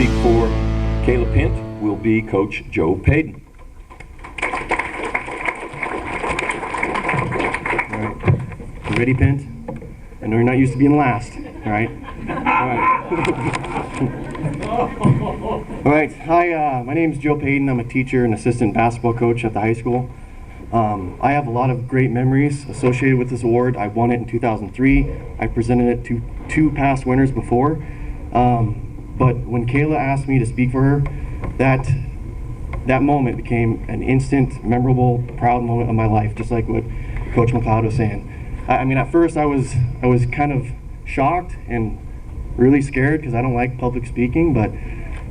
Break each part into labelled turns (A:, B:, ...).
A: speak for Kayla Pinnt will be Coach Joe Padon.
B: All right. You ready, Pinnt? I know you're not used to being last. All right. All right. Hi, my name is Joe Padon. I'm a teacher and assistant basketball coach at the high school. I have a lot of great memories associated with this award. I won it in 2003. I presented it to two past winners before. But when Kayla asked me to speak for her, that moment became an instant, memorable, proud moment of my life, just like what Coach McLeod was saying. I mean, at first I was kind of shocked and really scared because I don't like public speaking, but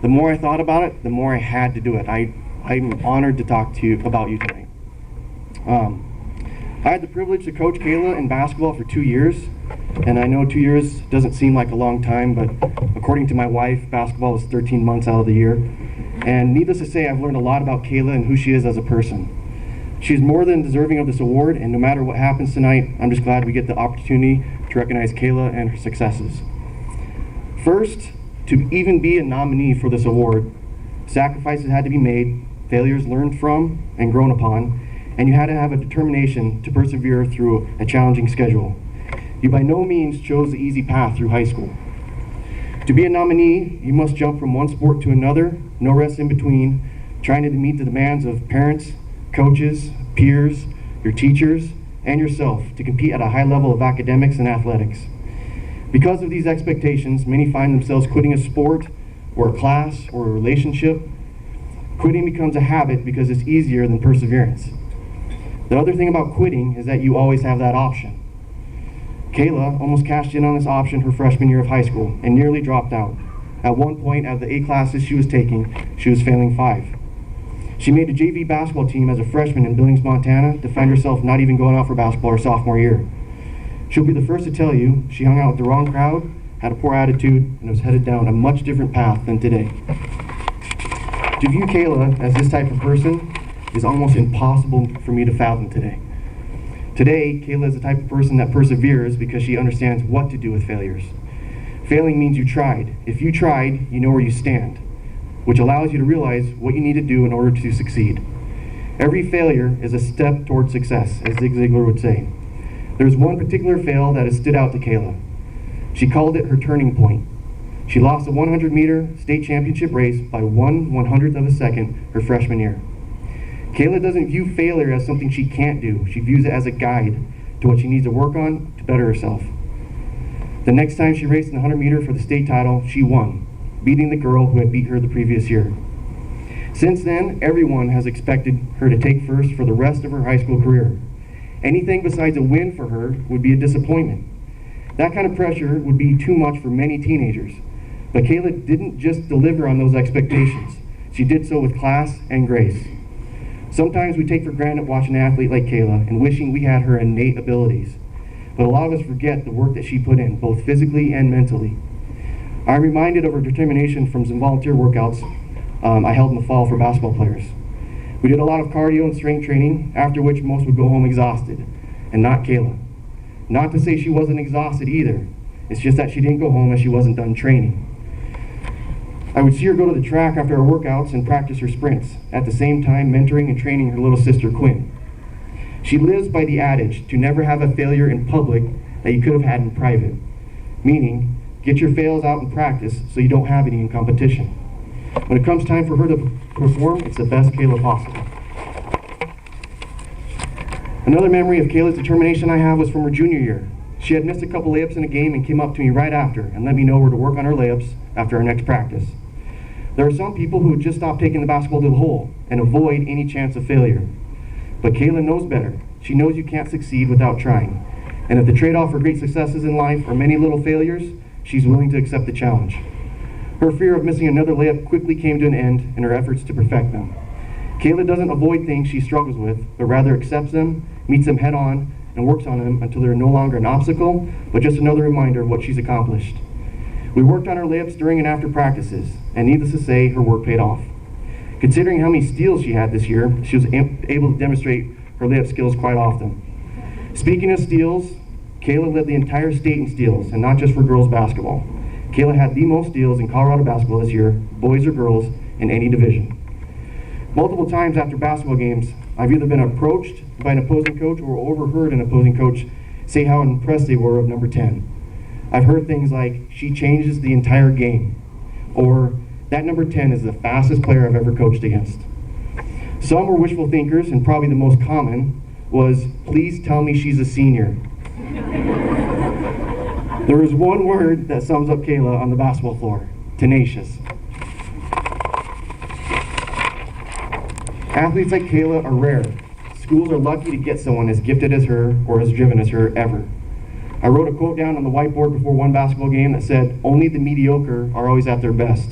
B: the more I thought about it, the more I had to do it. I'm honored to talk to you about you tonight. I had the privilege to coach Kayla in basketball for 2 years, and I know 2 years doesn't seem like a long time, but according to my wife, basketball is 13 months out of the year. And needless to say, I've learned a lot about Kayla and who she is as a person. She's more than deserving of this award, and no matter what happens tonight, I'm just glad we get the opportunity to recognize Kayla and her successes. First, to even be a nominee for this award, sacrifices had to be made, failures learned from and grown upon, and you had to have a determination to persevere through a challenging schedule. You by no means chose the easy path through high school. To be a nominee, you must jump from one sport to another, no rest in between, trying to meet the demands of parents, coaches, peers, your teachers, and yourself to compete at a high level of academics and athletics. Because of these expectations, many find themselves quitting a sport or a class or a relationship. Quitting becomes a habit because it's easier than perseverance. The other thing about quitting is that you always have that option. Kayla almost cashed in on this option her freshman year of high school and nearly dropped out. At one point, out of the 8 classes she was taking, she was failing 5. She made a JV basketball team as a freshman in Billings, Montana, to find herself not even going out for basketball her sophomore year. She'll be the first to tell you she hung out with the wrong crowd, had a poor attitude, and was headed down a much different path than today. To view Kayla as this type of person is almost impossible for me to fathom today. Today, Kayla is the type of person that perseveres because she understands what to do with failures. Failing means you tried. If you tried, you know where you stand, which allows you to realize what you need to do in order to succeed. Every failure is a step toward success, as Zig Ziglar would say. There's one particular fail that has stood out to Kayla. She called it her turning point. She lost a 100-meter state championship race by 1/100th of a second her freshman year. Kayla doesn't view failure as something she can't do. She views it as a guide to what she needs to work on to better herself. The next time she raced in the 100-meter for the state title, she won, beating the girl who had beat her the previous year. Since then, everyone has expected her to take first for the rest of her high school career. Anything besides a win for her would be a disappointment. That kind of pressure would be too much for many teenagers. But Kayla didn't just deliver on those expectations. She did so with class and grace. Sometimes we take for granted watching an athlete like Kayla and wishing we had her innate abilities. But a lot of us forget the work that she put in, both physically and mentally. I'm reminded of her determination from some volunteer workouts I held in the fall for basketball players. We did a lot of cardio and strength training, after which most would go home exhausted, and not Kayla. Not to say she wasn't exhausted either. It's just that she didn't go home as she wasn't done training. I would see her go to the track after our workouts and practice her sprints, at the same time mentoring and training her little sister Quinn. She lives by the adage to never have a failure in public that you could have had in private, meaning get your fails out in practice so you don't have any in competition. When it comes time for her to perform, it's the best Kayla possible. Another memory of Kayla's determination I have was from her junior year. She had missed a couple layups in a game and came up to me right after and let me know where to work on her layups after our next practice. There are some people who would just stop taking the basketball to the hole and avoid any chance of failure. But Kayla knows better. She knows you can't succeed without trying. And if the trade-off for great successes in life are many little failures, she's willing to accept the challenge. Her fear of missing another layup quickly came to an end in her efforts to perfect them. Kayla doesn't avoid things she struggles with, but rather accepts them, meets them head on, and works on them until they're no longer an obstacle, but just another reminder of what she's accomplished. We worked on her layups during and after practices, and needless to say, her work paid off. Considering how many steals she had this year, she was able to demonstrate her layup skills quite often. Speaking of steals, Kayla led the entire state in steals, and not just for girls basketball. Kayla had the most steals in Colorado basketball this year, boys or girls, in any division. Multiple times after basketball games, I've either been approached by an opposing coach or overheard an opposing coach say how impressed they were of number 10. I've heard things like, she changes the entire game, or that number 10 is the fastest player I've ever coached against. Some were wishful thinkers, and probably the most common was, please tell me she's a senior. There is one word that sums up Kayla on the basketball floor: tenacious. Athletes like Kayla are rare. Schools are lucky to get someone as gifted as her or as driven as her ever. I wrote a quote down on the whiteboard before one basketball game that said, only the mediocre are always at their best.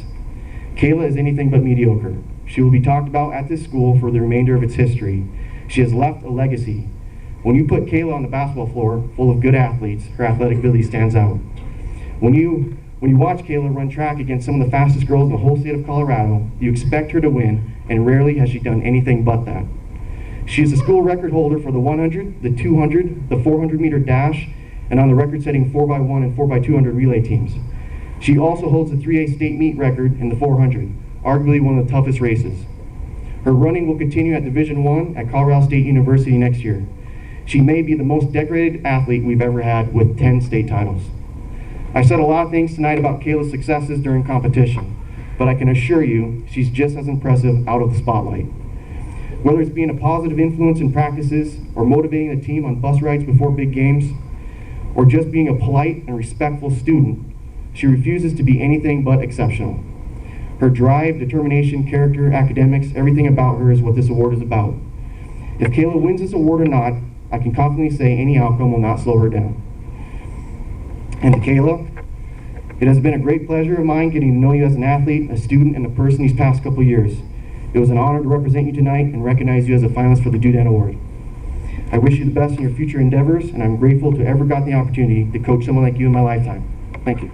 B: Kayla is anything but mediocre. She will be talked about at this school for the remainder of its history. She has left a legacy. When you put Kayla on the basketball floor full of good athletes, her athletic ability stands out. When you watch Kayla run track against some of the fastest girls in the whole state of Colorado, you expect her to win, and rarely has she done anything but that. She is the school record holder for the 100, the 200, the 400-meter dash, and on the record-setting 4x1 and 4x200 relay teams. She also holds the 3A state meet record in the 400, arguably one of the toughest races. Her running will continue at Division I at Colorado State University next year. She may be the most decorated athlete we've ever had with 10 state titles. I said a lot of things tonight about Kayla's successes during competition, but I can assure you she's just as impressive out of the spotlight. Whether it's being a positive influence in practices, or motivating the team on bus rides before big games, or just being a polite and respectful student, she refuses to be anything but exceptional. Her drive, determination, character, academics, everything about her is what this award is about. If Kayla wins this award or not, I can confidently say any outcome will not slow her down. And to Kayla, it has been a great pleasure of mine getting to know you as an athlete, a student, and a person these past couple years. It was an honor to represent you tonight and recognize you as a finalist for the Dent Award. I wish you the best in your future endeavors, and I'm grateful to ever got the opportunity to coach someone like you in my lifetime. Thank you.